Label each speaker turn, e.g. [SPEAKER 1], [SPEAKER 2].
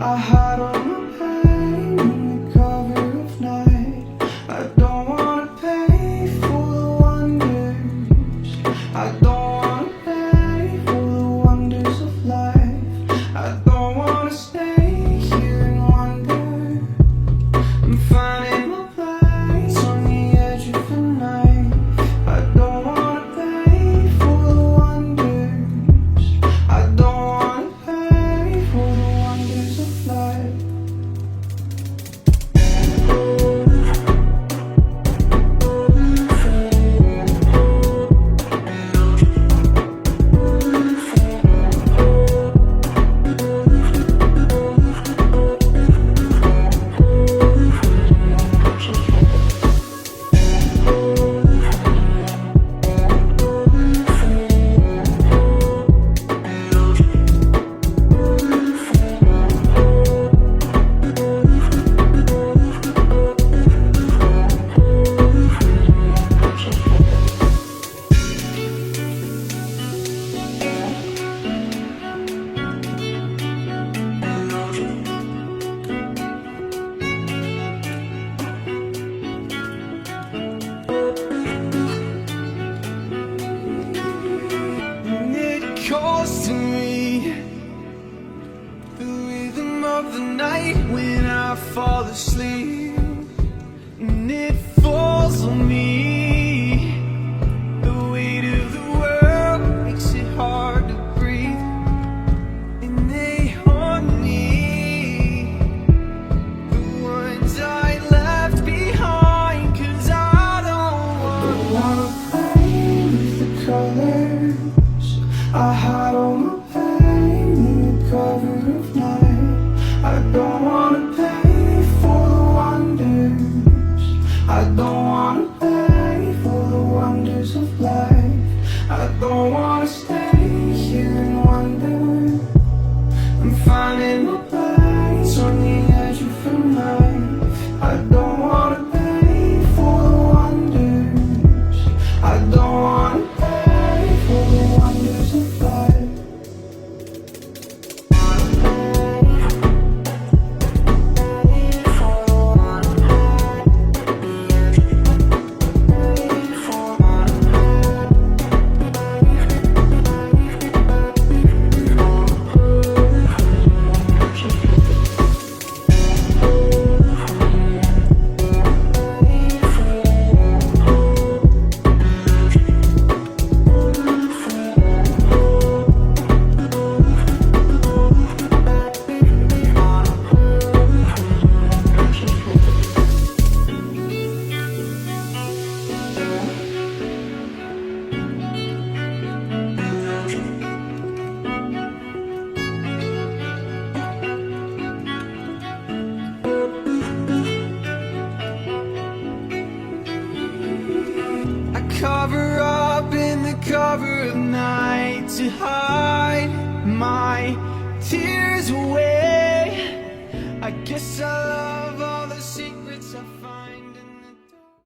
[SPEAKER 1] I hide all my pain in the cover of night. I don't wanna pay for the wonders. I don't wanna pay for the wonders of life. I don't wanna stay here and wonder. I'm finding my place on the edge of the night. I don't wanna pay for the wonders. I don't wanna pay for the wonders of life. Calls to me, the rhythm of the night when I fall asleep, and it falls on me. The weight of the world makes it hard to breathe, and they haunt me, the ones I left behind, 'cause I don't wanna play with the colors. I hide all my pain in the cover of night. I don't wanna pay for the wonders. I don't wanna pay for the wonders of life. I don't wanna stay here and wonder. I'm finding my place on the edge of the night. I don't wanna pay for the wonders. I don't wanna pay for the wonders of life. Cover up in the cover of night to hide my tears away. I guess I